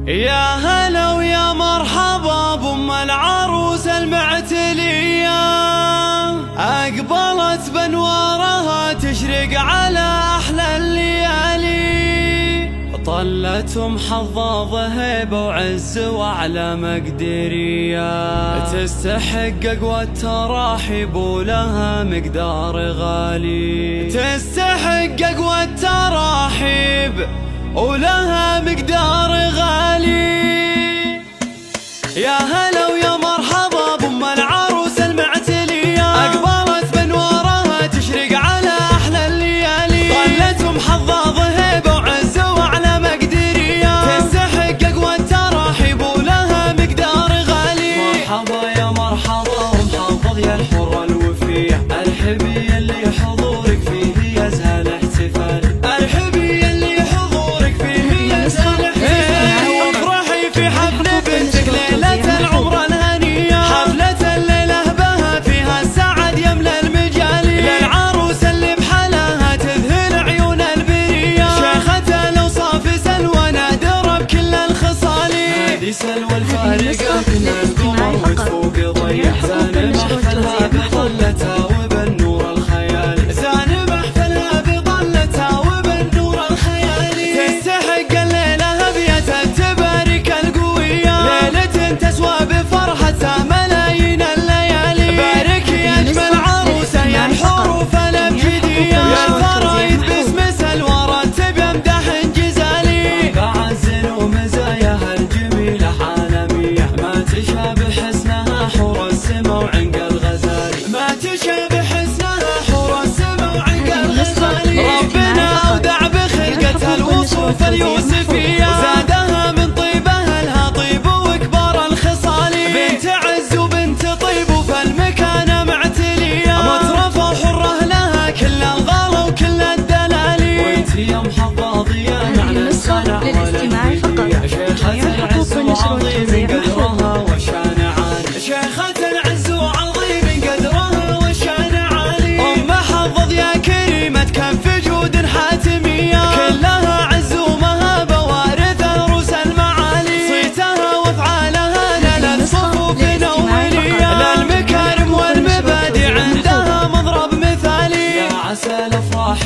يا هلا ويا مرحبا بأم العروس المعتلية، أقبلت بانوارها تشرق على أحلى الليالي، طلتهم حظاظ هيبة وعز وأعلى مقدرية، تستحق أقوى التراحيب ولها مقدار غالي، تستحق أقوى التراحيب ولها مقدار غالي. يا هلا ويا مرحبا بأم العروس المعتلية، أقبلت بانوارها تشرق على أحلى الليالي، طلتهم حظاظ هيبة وعز وأعلى مقدرية، تستحق أقوى التراحيب ولها مقدار غالي. مرحبا يا مرحبا ومحافظ يا الحرة الوفية، ارحبي اللي حضورك فيه يزهل احتفالي، ارحبي اللي حضورك فيه يزهل احتفالي، افرحي في حفل بنتك ليلة العمر الهنية، حفلة الليلة بها فيها السعد يملى المجال، للعروس اللي بحلاها تذهل عيون البرية، شيخة الأوصاف سلوى نادرة بكل الخصال، هذه سلوى الفارقة كل القمر وتفوق ضيع، زان محفلها بطلتها وبالنور الخيالي، زان محفلها بطلتها وبالنور الخيالي، تستحق الليلة هبية التبارك القوية، ليلة تسوى بفرحتها ملايين الليالي، باركي يا أجمل عروسة يا الحروف الأبجدية، يا الفرايد باسم سلوى رتب يمدح جزالي، بعزل ومزاياها الجميلة عالمية، ما تشابه حسنها حور السما وعنق الغزالي، ما تشابه حسنها حور السما وعنق الغزالي، ربنا أودع بخلقتها الوصوف اليوسفية، وزادها من طيبها لها طيب وكبار الخصال، بنت عز وبنت طيب وفالمكانة معتلية، مترفة وحرة لها كل الغلا وكل الدلالي، وانت يا محظوظ يا معنى الصنع والهدية، شيخة العز وعظيم قدرها وشان عالي، شيخة العز وعظيم قدرها وشان عالي، أم حظظ يا كريمة كف جود حاتمية، كلها عز ومهابة وارث عروس المعالي، صيتها وافعالها نالت صفوف نورية، للمكارم والمبادئ عندها مضرب مثالي، يا عسى الافراح